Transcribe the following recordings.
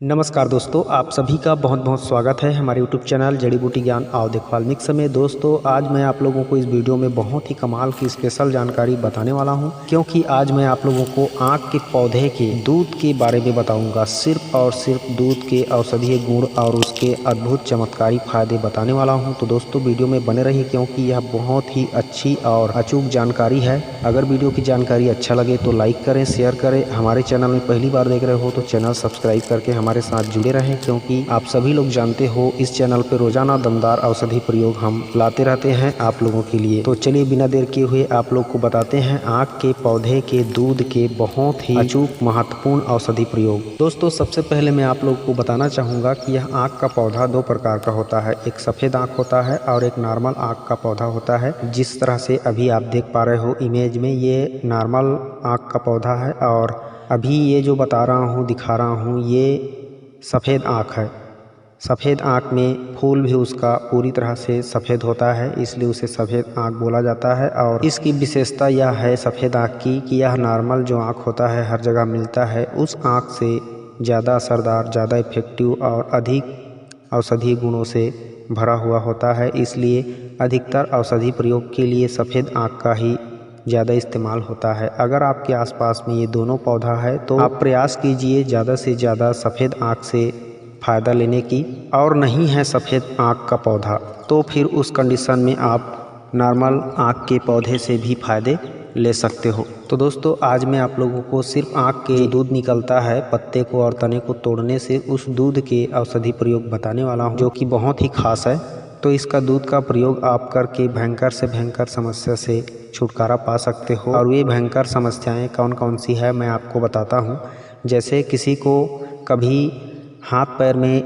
नमस्कार दोस्तों, आप सभी का बहुत बहुत स्वागत है हमारे YouTube चैनल जड़ी बूटी ज्ञान आओ देखभाल मिक्स में। दोस्तों, आज मैं आप लोगों को इस वीडियो में बहुत ही कमाल की स्पेशल जानकारी बताने वाला हूं, क्योंकि आज मैं आप लोगों को आँख के पौधे के दूध के बारे में बताऊंगा। सिर्फ और सिर्फ दूध के औषधीय गुण और उसके अद्भुत चमत्कारी फायदे बताने वाला हूं। तो दोस्तों, वीडियो में बने रहिए, क्योंकि यह बहुत ही अच्छी और अचूक जानकारी है। अगर वीडियो की जानकारी अच्छा लगे तो लाइक करें, शेयर करें। हमारे चैनल में पहली बार देख रहे हो तो चैनल सब्सक्राइब करके हमारे साथ जुड़े रहें, क्योंकि आप सभी लोग जानते हो इस चैनल पे रोजाना दमदार औषधि प्रयोग हम लाते रहते हैं आप लोगों के लिए। तो चलिए बिना देर किए हुए आप लोग को बताते हैं आँख के पौधे के दूध के बहुत ही अचूक महत्वपूर्ण औषधि प्रयोग। दोस्तों, सबसे पहले मैं आप लोग को बताना चाहूँगा कि यह आँख का पौधा दो प्रकार का होता है। एक सफ़ेद आँख होता है और एक नॉर्मल आँख का पौधा होता है। जिस तरह से अभी आप देख पा रहे हो इमेज में, ये नॉर्मल आँख का पौधा है और अभी ये जो बता रहा हूँ, दिखा रहा हूँ, ये सफ़ेद आँख है। सफ़ेद आँख में फूल भी उसका पूरी तरह से सफ़ेद होता है, इसलिए उसे सफ़ेद आँख बोला जाता है। और इसकी विशेषता यह है सफ़ेद आँख की कि यह नॉर्मल जो आँख होता है हर जगह मिलता है, उस आँख से ज़्यादा असरदार, ज़्यादा इफेक्टिव और अधिक औषधीय गुणों से भरा हुआ होता है। इसलिए अधिकतर औषधि प्रयोग के लिए सफ़ेद आँख का ही ज़्यादा इस्तेमाल होता है। अगर आपके आसपास में ये दोनों पौधा है तो आप प्रयास कीजिए ज़्यादा से ज़्यादा सफ़ेद आँख से फ़ायदा लेने की। और नहीं है सफ़ेद आँख का पौधा तो फिर उस कंडीशन में आप नॉर्मल आँख के पौधे से भी फ़ायदे ले सकते हो। तो दोस्तों, आज मैं आप लोगों को सिर्फ आँख के जो दूध निकलता है पत्ते को और तने को तोड़ने से, उस दूध के औषधि प्रयोग बताने वाला हूँ, जो कि बहुत ही खास है। तो इसका दूध का प्रयोग आप करके भयंकर से भयंकर समस्या से छुटकारा पा सकते हो। और ये भयंकर समस्याएं कौन कौन सी है मैं आपको बताता हूँ। जैसे किसी को कभी हाथ पैर में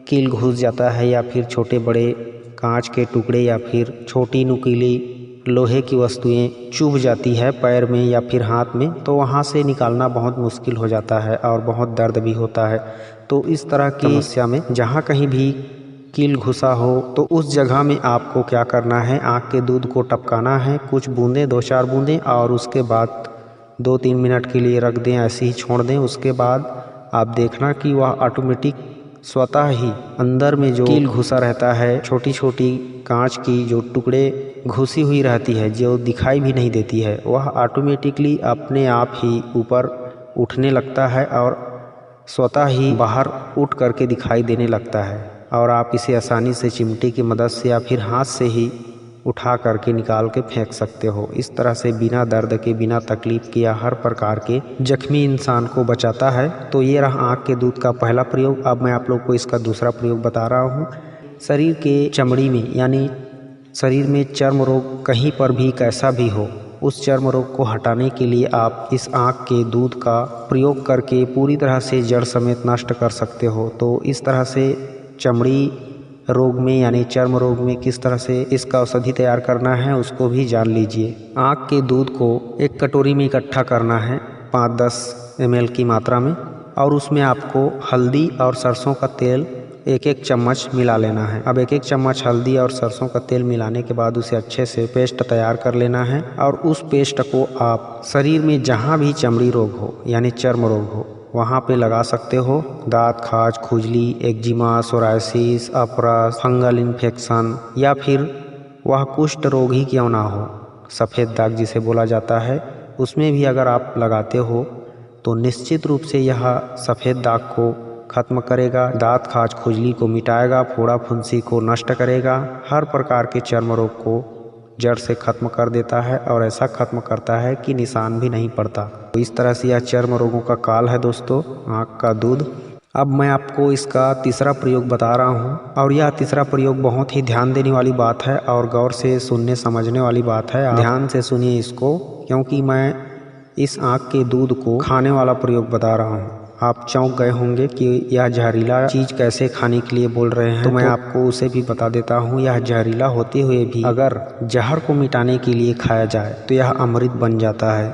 कील घुस जाता है, या फिर छोटे बड़े कांच के टुकड़े या फिर छोटी नुकीली लोहे की वस्तुएं चुभ जाती है पैर में या फिर हाथ में, तो वहाँ से निकालना बहुत मुश्किल हो जाता है और बहुत दर्द भी होता है। तो इस तरह की समस्या में जहाँ कहीं भी कील घुसा हो तो उस जगह में आपको क्या करना है, आँख के दूध को टपकाना है, कुछ बूंदें, 2-4 बूंदें, और उसके बाद 2-3 मिनट के लिए रख दें, ऐसे ही छोड़ दें। उसके बाद आप देखना कि वह ऑटोमेटिक स्वतः ही अंदर में जो कील घुसा रहता है, छोटी छोटी कांच की जो टुकड़े घुसी हुई रहती है, जो दिखाई भी नहीं देती है, वह ऑटोमेटिकली अपने आप ही ऊपर उठने लगता है और स्वतः ही बाहर उठ करके दिखाई देने लगता है। और आप इसे आसानी से चिमटे की मदद से या फिर हाथ से ही उठा करके निकाल के फेंक सकते हो। इस तरह से बिना दर्द के, बिना तकलीफ के या हर प्रकार के जख्मी इंसान को बचाता है। तो ये रहा आँख के दूध का पहला प्रयोग। अब मैं आप लोग को इसका दूसरा प्रयोग बता रहा हूँ। शरीर के चमड़ी में, यानी शरीर में चर्म रोग कहीं पर भी कैसा भी हो, उस चर्म रोग को हटाने के लिए आप इस आँख के दूध का प्रयोग करके पूरी तरह से जड़ समेत नष्ट कर सकते हो। तो इस तरह से चमड़ी रोग में, यानी चर्म रोग में किस तरह से इसका औषधि तैयार करना है उसको भी जान लीजिए। आँख के दूध को एक कटोरी में इकट्ठा करना है 5-10 ml की मात्रा में, और उसमें आपको हल्दी और सरसों का तेल 1-1 चम्मच मिला लेना है। अब 1-1 चम्मच हल्दी और सरसों का तेल मिलाने के बाद उसे अच्छे से पेस्ट तैयार कर लेना है। और उस पेस्ट को आप शरीर में जहाँ भी चमड़ी रोग हो, यानी चर्म रोग हो, वहाँ पे लगा सकते हो। दांत खाज, खुजली, एक्जिमा, सोरायसिस, अपरस, फंगल इन्फेक्शन, या फिर वह कुष्ठ रोग ही क्यों ना हो, सफ़ेद दाग जिसे बोला जाता है, उसमें भी अगर आप लगाते हो तो निश्चित रूप से यह सफ़ेद दाग को खत्म करेगा, दांत खाज खुजली को मिटाएगा, फोड़ा फुंसी को नष्ट करेगा, हर प्रकार के चर्म रोग को जड़ से खत्म कर देता है। और ऐसा खत्म करता है कि निशान भी नहीं पड़ता। तो इस तरह से यह चर्म रोगों का काल है दोस्तों, आँख का दूध। अब मैं आपको इसका तीसरा प्रयोग बता रहा हूँ, और यह तीसरा प्रयोग बहुत ही ध्यान देने वाली बात है और गौर से सुनने समझने वाली बात है। ध्यान से सुनिए इसको, क्योंकि मैं इस आँख के दूध को खाने वाला प्रयोग बता रहा हूँ। आप चौंक गए होंगे कि यह जहरीला चीज़ कैसे खाने के लिए बोल रहे हैं, तो मैं आपको उसे भी बता देता हूँ। यह जहरीला होते हुए भी अगर जहर को मिटाने के लिए खाया जाए तो यह अमृत बन जाता है,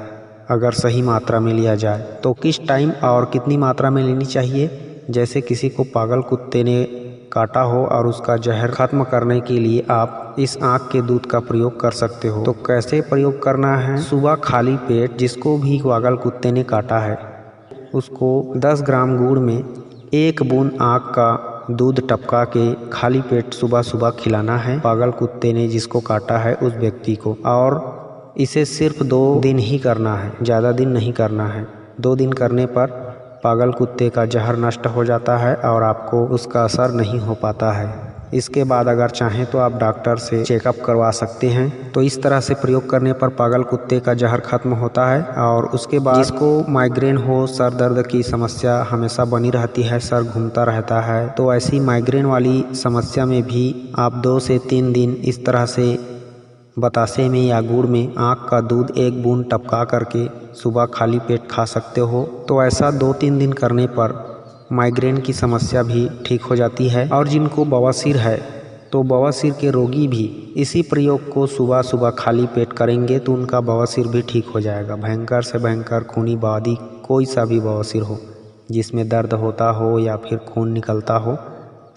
अगर सही मात्रा में लिया जाए। तो किस टाइम और कितनी मात्रा में लेनी चाहिए? जैसे किसी को पागल कुत्ते ने काटा हो और उसका जहर खत्म करने के लिए आप इस आँख के दूध का प्रयोग कर सकते हो। तो कैसे प्रयोग करना है? सुबह खाली पेट जिसको भी पागल कुत्ते ने काटा है, उसको 10 ग्राम गुड़ में 1 बूंद आँख का दूध टपका के खाली पेट सुबह सुबह खिलाना है पागल कुत्ते ने जिसको काटा है उस व्यक्ति को। और इसे सिर्फ 2 दिन ही करना है, ज़्यादा दिन नहीं करना है। 2 दिन करने पर पागल कुत्ते का जहर नष्ट हो जाता है और आपको उसका असर नहीं हो पाता है। इसके बाद अगर चाहें तो आप डॉक्टर से चेकअप करवा सकते हैं। तो इस तरह से प्रयोग करने पर पागल कुत्ते का जहर खत्म होता है। और उसके बाद जिसको माइग्रेन हो, सर दर्द की समस्या हमेशा बनी रहती है, सर घूमता रहता है, तो ऐसी माइग्रेन वाली समस्या में भी आप 2 से 3 दिन इस तरह से बतासे में या गुड़ में आँख का दूध 1 बूंद टपका करके सुबह खाली पेट खा सकते हो। तो ऐसा 2-3 दिन करने पर माइग्रेन की समस्या भी ठीक हो जाती है। और जिनको बवासीर है तो बवासीर के रोगी भी इसी प्रयोग को सुबह सुबह खाली पेट करेंगे तो उनका बवासीर भी ठीक हो जाएगा। भयंकर से भयंकर खूनी बादी कोई सा भी बवासीर हो, जिसमें दर्द होता हो या फिर खून निकलता हो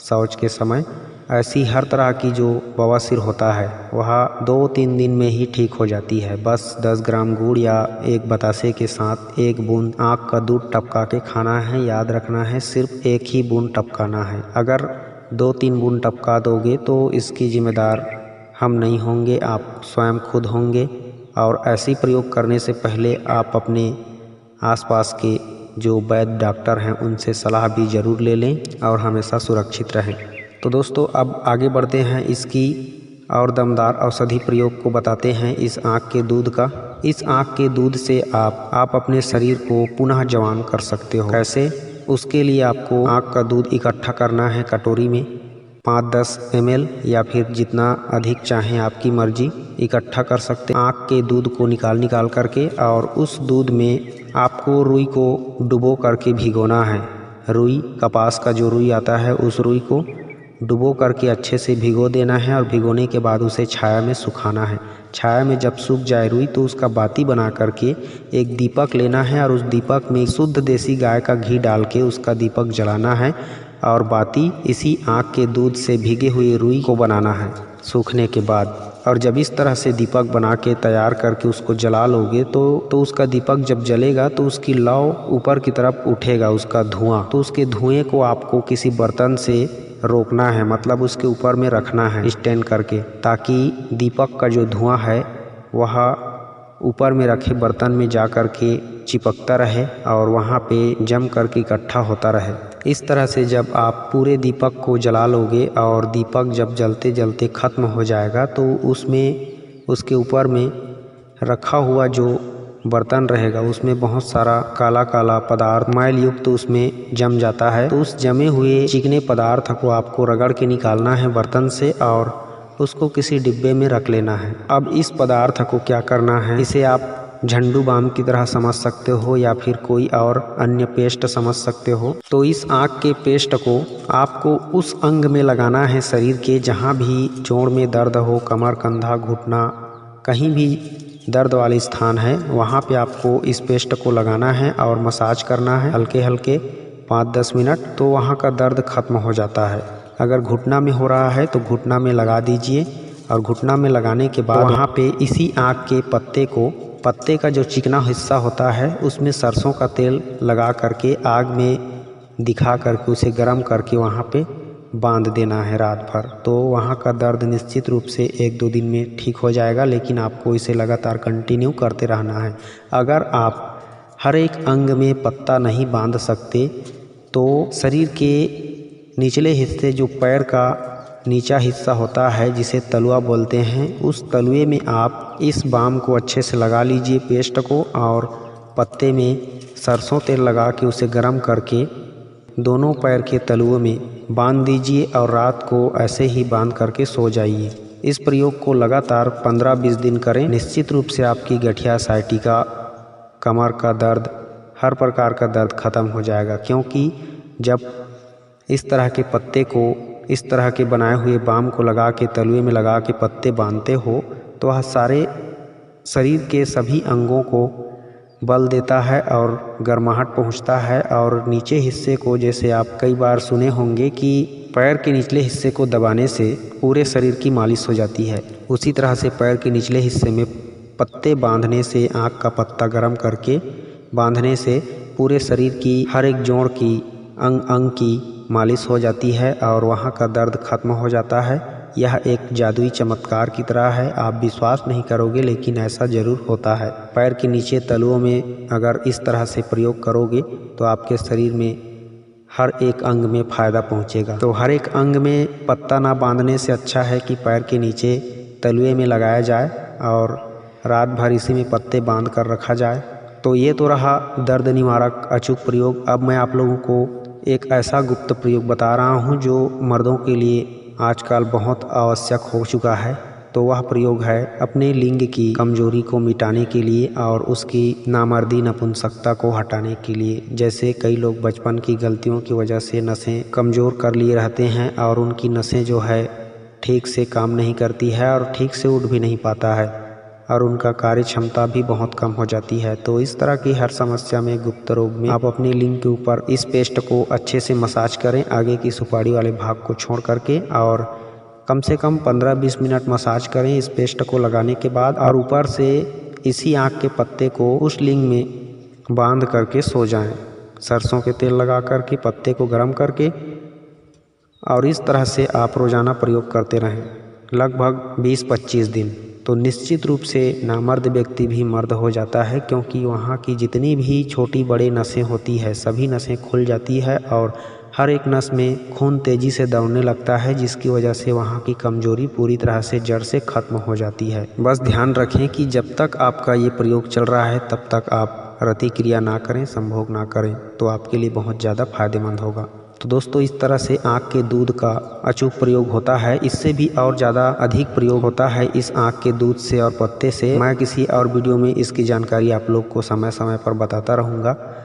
शौच के समय, ऐसी हर तरह की जो बवासीर होता है वह 2-3 दिन में ही ठीक हो जाती है। बस 10 ग्राम गुड़ या 1 बतासे के साथ 1 बूंद आँख का दूध टपका के खाना है। याद रखना है सिर्फ 1 ही बूंद टपकाना है। अगर 2-3 बूंद टपका दोगे तो इसकी जिम्मेदार हम नहीं होंगे, आप स्वयं खुद होंगे। और ऐसी प्रयोग करने से पहले आप अपने आसपास के जो वैद्य डॉक्टर हैं उनसे सलाह भी ज़रूर ले लें और हमेशा सुरक्षित रहें। तो दोस्तों अब आगे बढ़ते हैं, इसकी और दमदार औषधि प्रयोग को बताते हैं इस आँख के दूध का। इस आँख के दूध से आप अपने शरीर को पुनः जवान कर सकते हो। कैसे? उसके लिए आपको आँख का दूध इकट्ठा करना है कटोरी में 5-10 ml या फिर जितना अधिक चाहें आपकी मर्जी इकट्ठा कर सकते हैं। आँख के दूध को निकाल करके और उस दूध में आपको रुई को डुबो करके भिगोना है। रुई, कपास का जो रुई आता है उस रुई को डुबो करके अच्छे से भिगो देना है और भिगोने के बाद उसे छाया में सुखाना है। छाया में जब सूख जाए रुई तो उसका बाती बना करके एक दीपक लेना है और उस दीपक में शुद्ध देसी गाय का घी डाल के उसका दीपक जलाना है और बाती इसी आँख के दूध से भीगे हुए रुई को बनाना है सूखने के बाद। और जब इस तरह से दीपक बना के तैयार करके उसको जला लोगे तो उसका दीपक जब जलेगा तो उसकी लौ ऊपर की तरफ उठेगा, उसका धुआं। तो उसके धुएं को आपको किसी बर्तन से रोकना है, मतलब उसके ऊपर में रखना है स्टैंड करके, ताकि दीपक का जो धुआं है वह ऊपर में रखे बर्तन में जा कर के चिपकता रहे और वहाँ पे जम करके इकट्ठा होता रहे। इस तरह से जब आप पूरे दीपक को जला लोगे और दीपक जब जलते जलते ख़त्म हो जाएगा तो उसमें उसके ऊपर में रखा हुआ जो बर्तन रहेगा उसमें बहुत सारा काला काला पदार्थ मैल युक्त उसमें जम जाता है। तो उस जमे हुए चिकने पदार्थ को आपको रगड़ के निकालना है बर्तन से और उसको किसी डिब्बे में रख लेना है। अब इस पदार्थ को क्या करना है, इसे आप झंडू बाम की तरह समझ सकते हो या फिर कोई और अन्य पेस्ट समझ सकते हो। तो इस आँख के पेस्ट को आपको उस अंग में लगाना है शरीर के जहाँ भी जोड़ में दर्द हो, कमर, कंधा, घुटना, कहीं भी दर्द वाले स्थान है वहाँ पे आपको इस पेस्ट को लगाना है और मसाज करना है हल्के हल्के 5-10 मिनट, तो वहाँ का दर्द खत्म हो जाता है। अगर घुटना में हो रहा है तो घुटना में लगा दीजिए और घुटना में लगाने के बाद वहाँ पे इसी आँख के पत्ते का जो चिकना हिस्सा होता है उसमें सरसों का तेल लगा करके आग में दिखा करके उसे गर्म करके वहाँ पे बांध देना है रात भर। तो वहाँ का दर्द निश्चित रूप से 1-2 दिन में ठीक हो जाएगा, लेकिन आपको इसे लगातार कंटिन्यू करते रहना है। अगर आप हर एक अंग में पत्ता नहीं बांध सकते तो शरीर के निचले हिस्से जो पैर का नीचा हिस्सा होता है जिसे तलुआ बोलते हैं, उस तलुए में आप इस बाम को अच्छे से लगा लीजिए पेस्ट को और पत्ते में सरसों तेल लगा के उसे गर्म करके दोनों पैर के तलुओं में बांध दीजिए और रात को ऐसे ही बांध करके सो जाइए। इस प्रयोग को लगातार 15-20 दिन करें। निश्चित रूप से आपकी गठिया, साइटिका, कमर का दर्द, हर प्रकार का दर्द खत्म हो जाएगा। क्योंकि जब इस तरह के पत्ते को, इस तरह के बनाए हुए बाम को लगा के तलुए में लगा के पत्ते बांधते हो तो वह सारे शरीर के सभी अंगों को बल देता है और गर्माहट पहुंचता है। और नीचे हिस्से को, जैसे आप कई बार सुने होंगे कि पैर के निचले हिस्से को दबाने से पूरे शरीर की मालिश हो जाती है, उसी तरह से पैर के निचले हिस्से में पत्ते बांधने से, आँख का पत्ता गर्म करके बांधने से पूरे शरीर की हर एक जोड़ की अंग अंग की मालिश हो जाती है और वहाँ का दर्द खत्म हो जाता है। यह एक जादुई चमत्कार की तरह है। आप विश्वास नहीं करोगे लेकिन ऐसा ज़रूर होता है। पैर के नीचे तलुओं में अगर इस तरह से प्रयोग करोगे तो आपके शरीर में हर एक अंग में फ़ायदा पहुंचेगा। तो हर एक अंग में पत्ता ना बांधने से अच्छा है कि पैर के नीचे तलुए में लगाया जाए और रात भर इसी में पत्ते बांध कर रखा जाए। तो ये तो रहा दर्द निवारक अचूक प्रयोग। अब मैं आप लोगों को एक ऐसा गुप्त प्रयोग बता रहा हूँ जो मर्दों के लिए आजकल बहुत आवश्यक हो चुका है। तो वह प्रयोग है अपने लिंग की कमजोरी को मिटाने के लिए और उसकी नामर्दी नपुंसकता को हटाने के लिए। जैसे कई लोग बचपन की गलतियों की वजह से नसें कमज़ोर कर लिए रहते हैं और उनकी नसें जो है ठीक से काम नहीं करती है और ठीक से उठ भी नहीं पाता है और उनका कार्य क्षमता भी बहुत कम हो जाती है। तो इस तरह की हर समस्या में गुप्त रोग में आप अपने लिंग के ऊपर इस पेस्ट को अच्छे से मसाज करें, आगे की सुपारी वाले भाग को छोड़ करके, और कम से कम 15-20 मिनट मसाज करें इस पेस्ट को लगाने के बाद। और ऊपर से इसी आँख के पत्ते को उस लिंग में बांध करके सो जाएं। सरसों के तेल लगा करके पत्ते को गर्म करके और इस तरह से आप रोज़ाना प्रयोग करते रहें लगभग 20-25 दिन। तो निश्चित रूप से नामर्द व्यक्ति भी मर्द हो जाता है, क्योंकि वहाँ की जितनी भी छोटी बड़ी नसें होती है सभी नसें खुल जाती है और हर एक नस में खून तेज़ी से दौड़ने लगता है, जिसकी वजह से वहाँ की कमजोरी पूरी तरह से जड़ से खत्म हो जाती है। बस ध्यान रखें कि जब तक आपका ये प्रयोग चल रहा है तब तक आप रति क्रिया ना करें, संभोग ना करें, तो आपके लिए बहुत ज़्यादा फायदेमंद होगा। तो दोस्तों इस तरह से आँख के दूध का अचूक प्रयोग होता है। इससे भी और ज़्यादा अधिक प्रयोग होता है इस आँख के दूध से और पत्ते से। मैं किसी और वीडियो में इसकी जानकारी आप लोग को समय समय पर बताता रहूँगा।